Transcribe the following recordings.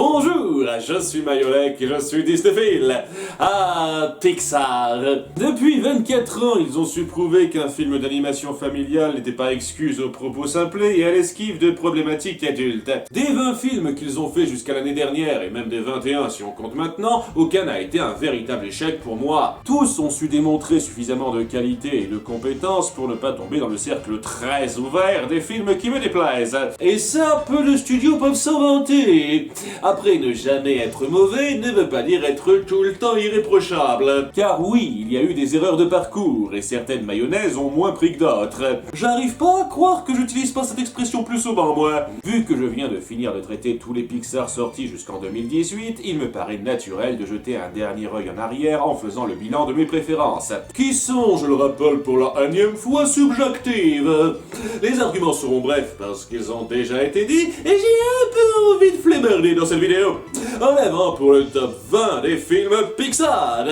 Bonjour, je suis Mayolek et je suis Disneyphile à Pixar. Depuis 24 ans, ils ont su prouver qu'un film d'animation familiale n'était pas excuse aux propos simplés et à l'esquive de problématiques adultes. Des 20 films qu'ils ont fait jusqu'à l'année dernière, et même des 21 si on compte maintenant, aucun n'a été un véritable échec pour moi. Tous ont su démontrer suffisamment de qualité et de compétences pour ne pas tomber dans le cercle très ouvert des films qui me déplaisent. Et ça, peu de studios peuvent s'en vanter. Après, ne jamais être mauvais ne veut pas dire être tout le temps irréprochable. Car oui, il y a eu des erreurs de parcours, et certaines mayonnaises ont moins pris que d'autres. J'arrive pas à croire que j'utilise pas cette expression plus souvent, moi. Vu que je viens de finir de traiter tous les Pixar sortis jusqu'en 2018, il me paraît naturel de jeter un dernier œil en arrière en faisant le bilan de mes préférences. Qui sont, je le rappelle pour la énième fois, subjectives. Les arguments seront brefs parce qu'ils ont déjà été dits, et j'ai un peu envie de flémarder dans cette vidéo. En avant pour le top 20 des films Pixar.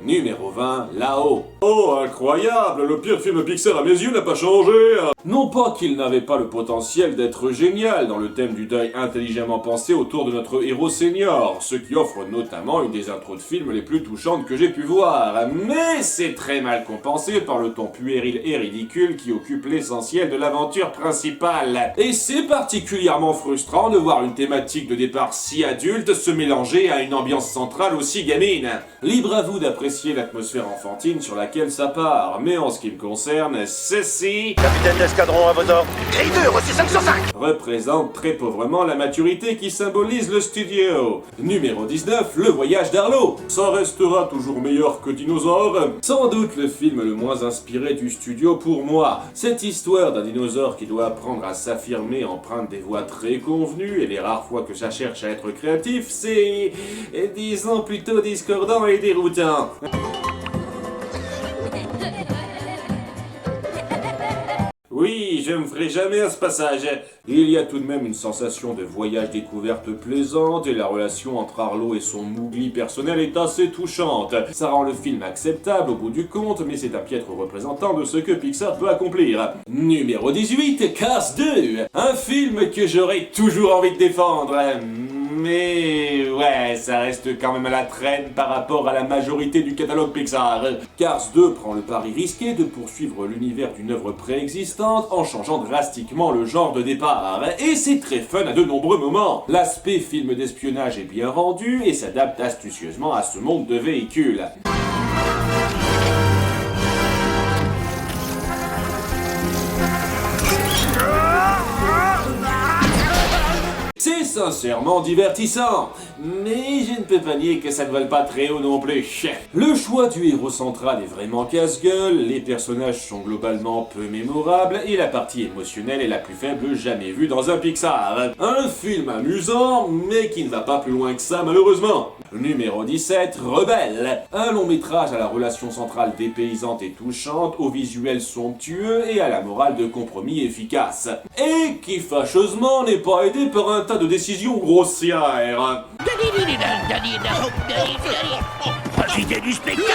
Numéro 20, là-haut. Oh, incroyable! Le pire film Pixar à mes yeux n'a pas changé! Non pas qu'il n'avait pas le potentiel d'être génial dans le thème du deuil intelligemment pensé autour de notre héros senior, ce qui offre notamment une des intros de films les plus touchantes que j'ai pu voir, mais c'est très mal compensé par le ton puéril et ridicule qui occupe l'essentiel de l'aventure principale. Et c'est particulièrement frustrant de voir une thématique de départ si adulte se mélanger à une ambiance centrale aussi gamine. Libre à vous d'apprécier l'atmosphère enfantine sur laquelle ça part, mais en ce qui me concerne, ceci... Capitaine d'escadron à vos ordres. Grille 2, reçu 5 sur 5. Représente très pauvrement la maturité qui symbolise le studio. Numéro 19, Le Voyage d'Arlo. Ça restera toujours meilleur que Dinosaure. Sans doute le film le moins inspiré du studio pour moi. Cette histoire d'un dinosaure qui doit apprendre à s'affirmer emprunte des voies très convenues, et les rares fois que ça cherche à être créatif, c'est... disons plutôt discordant et déroutant. Oui, je me ferai jamais à ce passage. Il y a tout de même une sensation de voyage découverte plaisante et la relation entre Arlo et son Mowgli personnel est assez touchante. Ça rend le film acceptable au bout du compte, mais c'est un piètre représentant de ce que Pixar peut accomplir. Numéro 18, Cars 2. Un film que j'aurais toujours envie de défendre. Mais ouais, ça reste quand même à la traîne par rapport à la majorité du catalogue Pixar. Cars 2 prend le pari risqué de poursuivre l'univers d'une œuvre préexistante en changeant drastiquement le genre de départ. Et c'est très fun à de nombreux moments. L'aspect film d'espionnage est bien rendu et s'adapte astucieusement à ce monde de véhicules. C'est sincèrement divertissant, mais je ne peux pas nier que ça ne vole pas très haut non plus. Le choix du héros central est vraiment casse-gueule, les personnages sont globalement peu mémorables et la partie émotionnelle est la plus faible jamais vue dans un Pixar. Un film amusant, mais qui ne va pas plus loin que ça malheureusement. Numéro 17, Rebelle. Un long métrage à la relation centrale dépaysante et touchante, au visuel somptueux et à la morale de compromis efficace. Et qui fâcheusement n'est pas aidé par un tas de décisions grossières. Profitez du spectacle.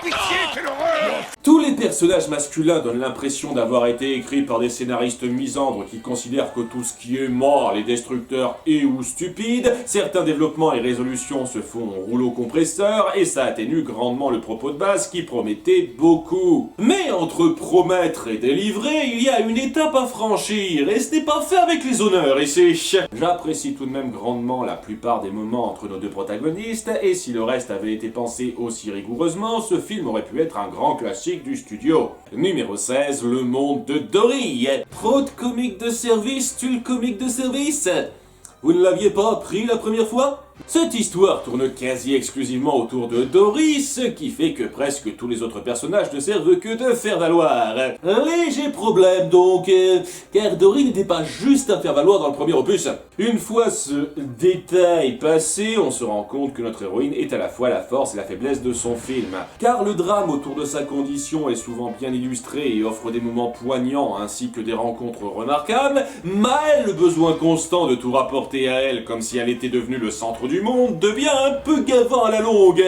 Pitié, quelle horreur. Tous les personnages masculins donnent l'impression d'avoir été écrits par des scénaristes misandres qui considèrent que tout ce qui est mort, les destructeurs et ou stupide, certains développements et résolutions se font en rouleau compresseur et ça atténue grandement le propos de base qui promettait beaucoup. Mais entre promettre et délivrer, il y a une étape à franchir et ce n'est pas fait avec les honneurs ici. J'apprécie tout de même grandement la plupart des moments entre nos deux protagonistes et si le reste avait été pensé aussi rigoureusement, ce film aurait pu être un grand classique du studio. Numéro 16, Le Monde de Dory. Trop de comique de service, tue le comique de service. Vous ne l'aviez pas appris la première fois ? Cette histoire tourne quasi exclusivement autour de Dory, ce qui fait que presque tous les autres personnages ne servent que de faire valoir. Un léger problème donc, car Dory n'était pas juste un faire valoir dans le premier opus. Une fois ce détail passé, on se rend compte que notre héroïne est à la fois la force et la faiblesse de son film. Car le drame autour de sa condition est souvent bien illustré et offre des moments poignants ainsi que des rencontres remarquables, mais le besoin constant de tout rapporter à elle comme si elle était devenue le centre du monde devient un peu gavant à la longue.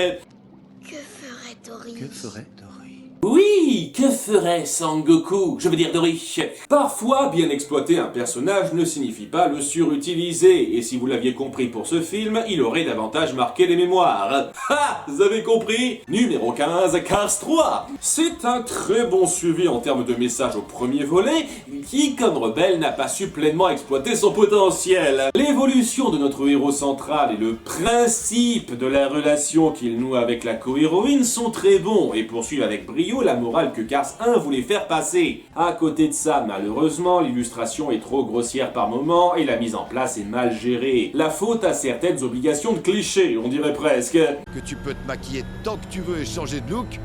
Que ferait Dory? Que ferait Dory? Oui, que ferait Sangoku, je veux dire Dory? Parfois, bien exploiter un personnage ne signifie pas le surutiliser, et si vous l'aviez compris pour ce film, il aurait davantage marqué les mémoires. Ha! Vous avez compris? Numéro 15, Cars 3. C'est un très bon suivi en termes de message au premier volet, qui, comme rebelle, n'a pas su pleinement exploiter son potentiel. L'évolution de notre héros central et le principe de la relation qu'il noue avec la co-héroïne sont très bons, et poursuivent avec brio la morale que Cars 1 voulait faire passer. À côté de ça, malheureusement, l'illustration est trop grossière par moments et la mise en place est mal gérée. La faute à certaines obligations de cliché, on dirait presque. Que tu peux te maquiller tant que tu veux et changer de look,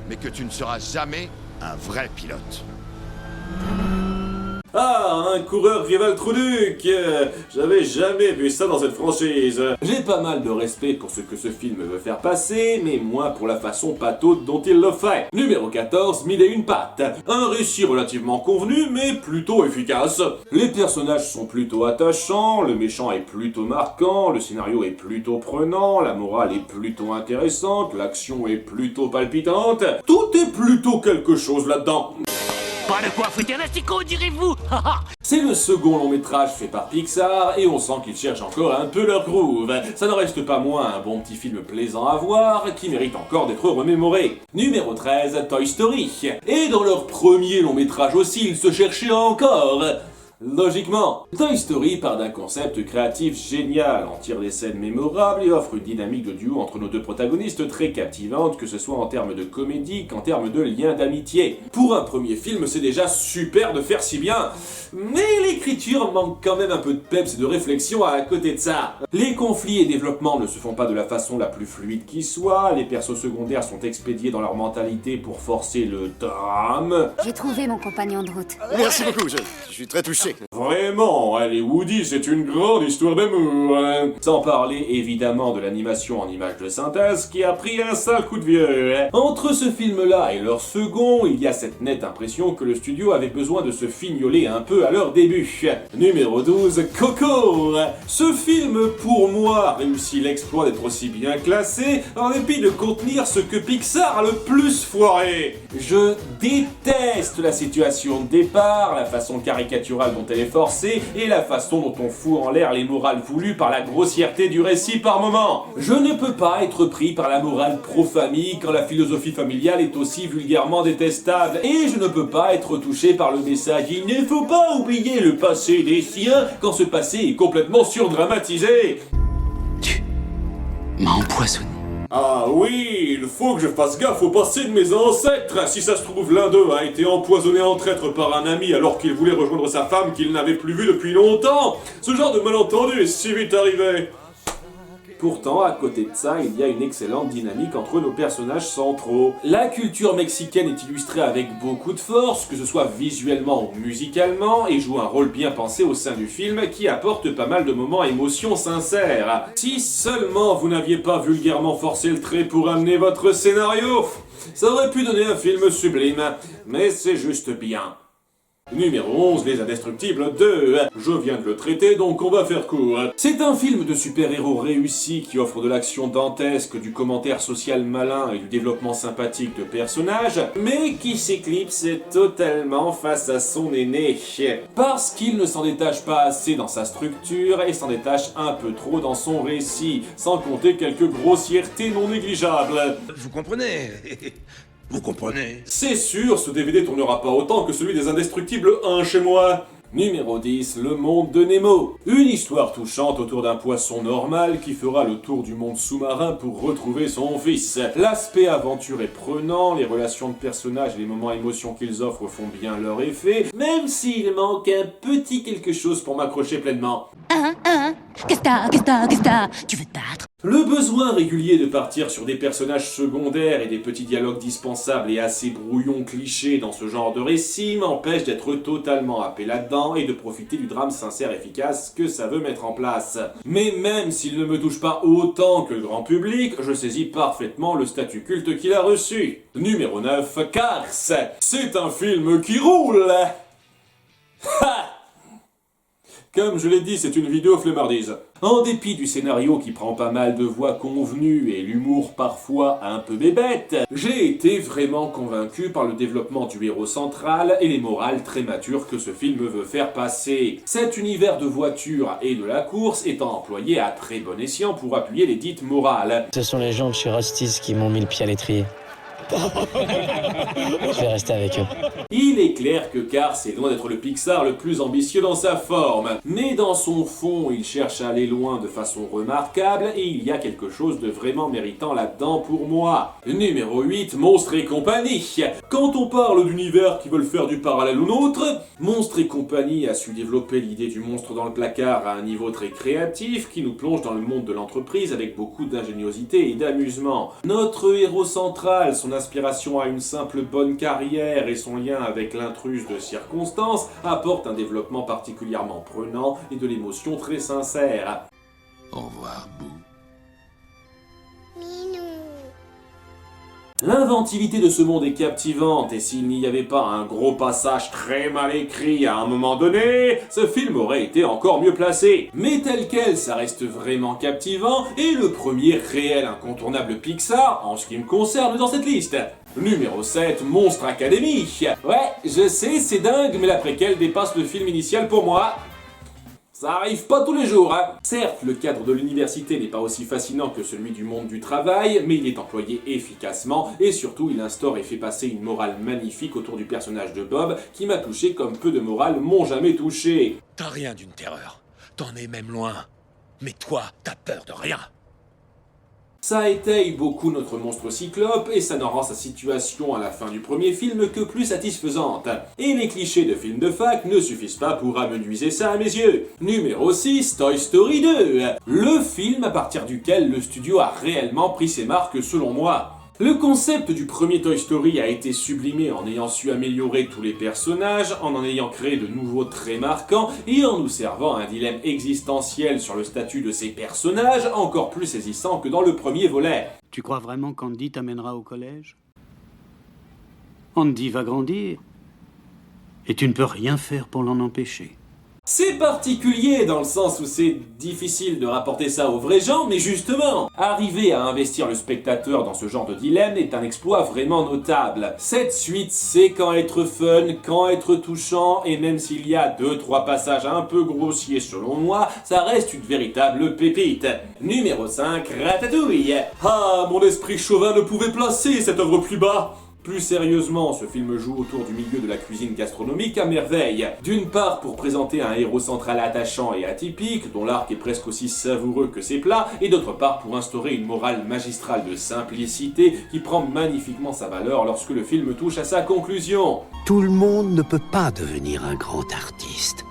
mais que tu ne seras jamais un vrai pilote. Ah, un coureur rival Truduc! J'avais jamais vu ça dans cette franchise. J'ai pas mal de respect pour ce que ce film veut faire passer, mais moins pour la façon pataude dont il le fait. Numéro 14, Mille et une pattes. Un récit relativement convenu, mais plutôt efficace. Les personnages sont plutôt attachants, le méchant est plutôt marquant, le scénario est plutôt prenant, la morale est plutôt intéressante, l'action est plutôt palpitante. Tout est plutôt quelque chose là-dedans. Pas de quoi fouetter un asticot, direz-vous. C'est le second long métrage fait par Pixar et on sent qu'ils cherchent encore un peu leur groove. Ça n'en reste pas moins un bon petit film plaisant à voir qui mérite encore d'être remémoré. Numéro 13, Toy Story. Et dans leur premier long métrage aussi, ils se cherchaient encore. Logiquement, Toy Story part d'un concept créatif génial, en tire des scènes mémorables et offre une dynamique de duo entre nos deux protagonistes très captivante, que ce soit en termes de comédie qu'en termes de lien d'amitié. Pour un premier film, c'est déjà super de faire si bien, mais l'écriture manque quand même un peu de peps et de réflexion à côté de ça. Les conflits et développements ne se font pas de la façon la plus fluide qui soit, les persos secondaires sont expédiés dans leur mentalité pour forcer le drame. J'ai trouvé mon compagnon de route. Merci beaucoup, je suis très touché. Vraiment, les Woody, c'est une grande histoire d'amour. Sans parler évidemment de l'animation en images de synthèse qui a pris un sale coup de vieux. Entre ce film-là et leur second, il y a cette nette impression que le studio avait besoin de se fignoler un peu à leur début. Numéro 12, Coco. Ce film, pour moi, réussit l'exploit d'être aussi bien classé en dépit de contenir ce que Pixar a le plus foiré. Je déteste la situation de départ, la façon caricaturale dont elle est forcée et la façon dont on fout en l'air les morales voulues par la grossièreté du récit par moment. Je ne peux pas être pris par la morale pro-famille quand la philosophie familiale est aussi vulgairement détestable et je ne peux pas être touché par le message « Il ne faut pas oublier le passé des siens quand ce passé est complètement surdramatisé ». Tu m'as empoisonné. Ah oui, il faut que je fasse gaffe au passé de mes ancêtres. Si ça se trouve, l'un d'eux a été empoisonné en traître par un ami alors qu'il voulait rejoindre sa femme qu'il n'avait plus vue depuis longtemps. Ce genre de malentendu est si vite arrivé. Pourtant, à côté de ça, il y a une excellente dynamique entre nos personnages centraux. La culture mexicaine est illustrée avec beaucoup de force, que ce soit visuellement ou musicalement, et joue un rôle bien pensé au sein du film qui apporte pas mal de moments émotions sincères. Si seulement vous n'aviez pas vulgairement forcé le trait pour amener votre scénario, ça aurait pu donner un film sublime, mais c'est juste bien. Numéro 11, Les Indestructibles 2. Je viens de le traiter, donc on va faire court. C'est un film de super-héros réussi qui offre de l'action dantesque, du commentaire social malin et du développement sympathique de personnages, mais qui s'éclipse totalement face à son aîné. Parce qu'il ne s'en détache pas assez dans sa structure et s'en détache un peu trop dans son récit, sans compter quelques grossièretés non négligeables. Vous comprenez? Vous comprenez? C'est sûr, ce DVD tournera pas autant que celui des Indestructibles 1 chez moi. Numéro 10, Le Monde de Nemo. Une histoire touchante autour d'un poisson normal qui fera le tour du monde sous-marin pour retrouver son fils. L'aspect aventure est prenant, les relations de personnages et les moments émotions qu'ils offrent font bien leur effet, même s'il manque un petit quelque chose pour m'accrocher pleinement. Qu'est-ce que t'as? Tu veux te battre? Le besoin régulier de partir sur des personnages secondaires et des petits dialogues dispensables et assez brouillons clichés dans ce genre de récit m'empêche d'être totalement happé là-dedans et de profiter du drame sincère et efficace que ça veut mettre en place. Mais même s'il ne me touche pas autant que le grand public, je saisis parfaitement le statut culte qu'il a reçu. Numéro 9, Cars. C'est un film qui roule. Ha! Comme je l'ai dit, c'est une vidéo flemmardise. En dépit du scénario qui prend pas mal de voix convenues et l'humour parfois un peu bébête, j'ai été vraiment convaincu par le développement du héros central et les morales très matures que ce film veut faire passer. Cet univers de voitures et de la course étant employé à très bon escient pour appuyer les dites morales. Ce sont les gens de chez Rostis qui m'ont mis le pied à l'étrier. Je vais rester avec eux. Il est clair que Cars est loin d'être le Pixar le plus ambitieux dans sa forme, mais dans son fond, il cherche à aller loin de façon remarquable et il y a quelque chose de vraiment méritant là-dedans pour moi. Numéro 8, Monstres et compagnie. Quand on parle d'univers qui veulent faire du parallèle au nôtre, Monstres et compagnie a su développer l'idée du monstre dans le placard à un niveau très créatif qui nous plonge dans le monde de l'entreprise avec beaucoup d'ingéniosité et d'amusement. Notre héros central, son inspiration à une simple bonne carrière et son lien avec l'intruse de circonstance apportent un développement particulièrement prenant et de l'émotion très sincère. Au revoir, Boo. L'inventivité de ce monde est captivante et s'il n'y avait pas un gros passage très mal écrit à un moment donné, ce film aurait été encore mieux placé. Mais tel quel, ça reste vraiment captivant et le premier réel incontournable Pixar en ce qui me concerne dans cette liste. Numéro 7, Monstre Academy. Ouais, je sais, c'est dingue, mais la préquelle dépasse le film initial pour moi. Ça arrive pas tous les jours, hein. Certes, le cadre de l'université n'est pas aussi fascinant que celui du monde du travail, mais il est employé efficacement, et surtout il instaure et fait passer une morale magnifique autour du personnage de Bob, qui m'a touché comme peu de morales m'ont jamais touché. T'as rien d'une terreur. T'en es même loin. Mais toi, t'as peur de rien. Ça étaye beaucoup notre monstre cyclope et ça n'en rend sa situation à la fin du premier film que plus satisfaisante. Et les clichés de films de fac ne suffisent pas pour amenuiser ça à mes yeux. Numéro 6, Toy Story 2. Le film à partir duquel le studio a réellement pris ses marques selon moi. Le concept du premier Toy Story a été sublimé en ayant su améliorer tous les personnages, en ayant créé de nouveaux traits marquants et en nous servant un dilemme existentiel sur le statut de ces personnages encore plus saisissant que dans le premier volet. Tu crois vraiment qu'Andy t'amènera au collège? Andy va grandir et tu ne peux rien faire pour l'en empêcher. C'est particulier dans le sens où c'est difficile de rapporter ça aux vrais gens, mais justement, arriver à investir le spectateur dans ce genre de dilemme est un exploit vraiment notable. Cette suite sait quand être fun, quand être touchant, et même s'il y a 2-3 passages un peu grossiers selon moi, ça reste une véritable pépite. Numéro 5, Ratatouille. Ah, mon esprit chauvin ne pouvait placer cette œuvre plus bas. Plus sérieusement, ce film joue autour du milieu de la cuisine gastronomique à merveille. D'une part pour présenter un héros central attachant et atypique, dont l'arc est presque aussi savoureux que ses plats, et d'autre part pour instaurer une morale magistrale de simplicité qui prend magnifiquement sa valeur lorsque le film touche à sa conclusion. Tout le monde ne peut pas devenir un grand artiste,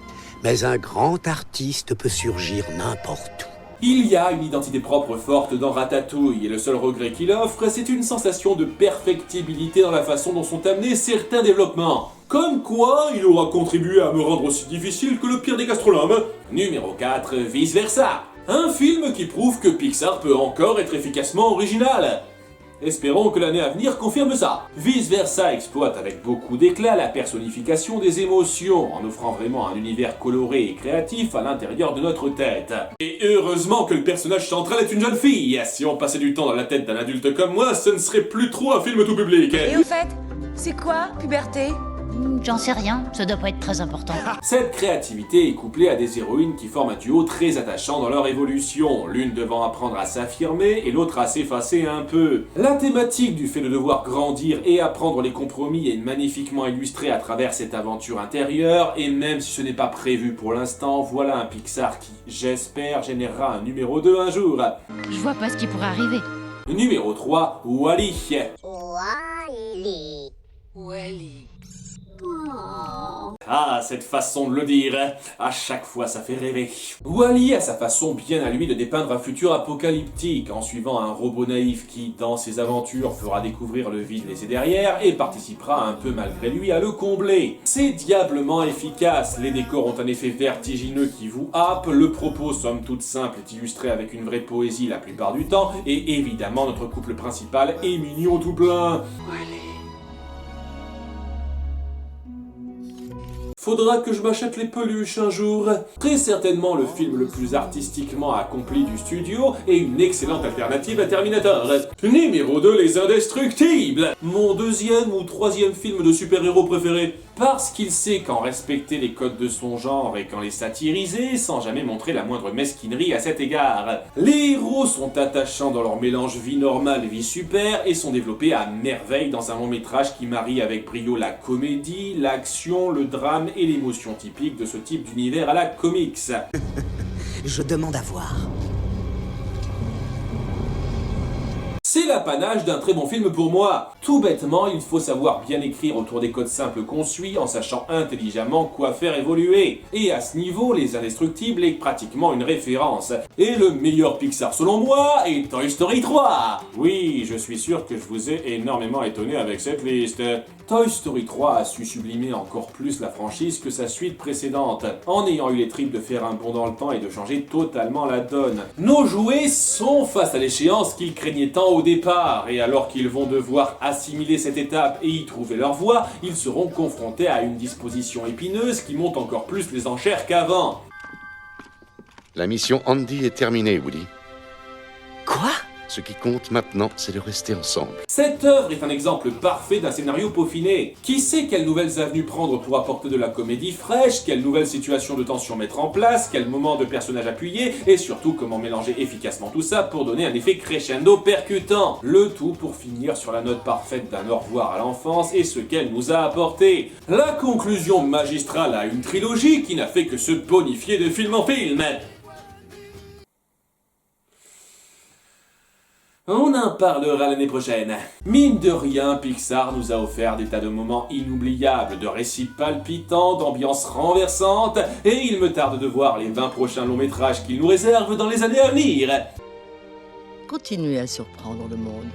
mais un grand artiste peut surgir n'importe où. Il y a une identité propre forte dans Ratatouille, et le seul regret qu'il offre, c'est une sensation de perfectibilité dans la façon dont sont amenés certains développements. Comme quoi, il aura contribué à me rendre aussi difficile que le pire des gastronomes. Numéro 4, Vice Versa. Un film qui prouve que Pixar peut encore être efficacement original. Espérons que l'année à venir confirme ça. Vice Versa exploite avec beaucoup d'éclat la personnification des émotions, en offrant vraiment un univers coloré et créatif à l'intérieur de notre tête. Et heureusement que le personnage central est une jeune fille. Si on passait du temps dans la tête d'un adulte comme moi, ce ne serait plus trop un film tout public. Et au fait, c'est quoi, puberté? J'en sais rien, ça doit pas être très important. Cette créativité est couplée à des héroïnes qui forment un duo très attachant dans leur évolution, l'une devant apprendre à s'affirmer et l'autre à s'effacer un peu. La thématique du fait de devoir grandir et apprendre les compromis est magnifiquement illustrée à travers cette aventure intérieure, et même si ce n'est pas prévu pour l'instant, voilà un Pixar qui, j'espère, générera un numéro 2 un jour. Je vois pas ce qui pourrait arriver. Numéro 3, Wall-E. Wall-E. Ah, cette façon de le dire, à chaque fois ça fait rêver. Wall-E a sa façon bien à lui de dépeindre un futur apocalyptique en suivant un robot naïf qui, dans ses aventures, fera découvrir le vide laissé derrière et participera un peu malgré lui à le combler. C'est diablement efficace, les décors ont un effet vertigineux qui vous happe, le propos somme toute simple est illustré avec une vraie poésie la plupart du temps, et évidemment notre couple principal est mignon tout plein. Faudra que je m'achète les peluches un jour. Très certainement le film le plus artistiquement accompli du studio et une excellente alternative à Terminator. Numéro 2, Les Indestructibles. Mon deuxième ou troisième film de super-héros préféré. Parce qu'il sait quand respecter les codes de son genre et quand les satiriser sans jamais montrer la moindre mesquinerie à cet égard. Les héros sont attachants dans leur mélange vie normale, vie super et sont développés à merveille dans un long métrage qui marie avec brio la comédie, l'action, le drame et l'émotion typique de ce type d'univers à la comics. Je demande à voir. C'est l'apanage d'un très bon film pour moi. Tout bêtement, il faut savoir bien écrire autour des codes simples qu'on suit en sachant intelligemment quoi faire évoluer. Et à ce niveau, Les Indestructibles est pratiquement une référence. Et le meilleur Pixar selon moi est Toy Story 3. Oui, je suis sûr que je vous ai énormément étonné avec cette liste. Toy Story 3 a su sublimer encore plus la franchise que sa suite précédente, en ayant eu les tripes de faire un bond dans le temps et de changer totalement la donne. Nos jouets sont face à l'échéance qu'ils craignaient tant au départ, et alors qu'ils vont devoir assimiler cette étape et y trouver leur voie, ils seront confrontés à une disposition épineuse qui monte encore plus les enchères qu'avant. La mission Andy est terminée, Woody. Quoi? Ce qui compte maintenant, c'est de rester ensemble. Cette œuvre est un exemple parfait d'un scénario peaufiné. Qui sait quelles nouvelles avenues prendre pour apporter de la comédie fraîche, quelles nouvelles situations de tension mettre en place, quels moments de personnages appuyer, et surtout comment mélanger efficacement tout ça pour donner un effet crescendo percutant. Le tout pour finir sur la note parfaite d'un au revoir à l'enfance et ce qu'elle nous a apporté. La conclusion magistrale à une trilogie qui n'a fait que se bonifier de film en film. On en parlera l'année prochaine. Mine de rien, Pixar nous a offert des tas de moments inoubliables, de récits palpitants, d'ambiances renversantes, et il me tarde de voir les 20 prochains longs métrages qu'il nous réserve dans les années à venir. Continuez à surprendre le monde.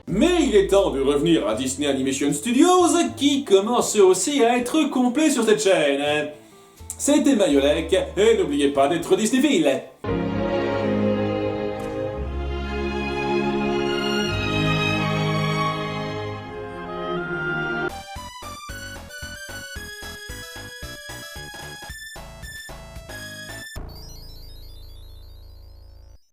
Mais il est temps de revenir à Disney Animation Studios, qui commence aussi à être complet sur cette chaîne. C'était Mayolek, et n'oubliez pas d'être Disneyphile.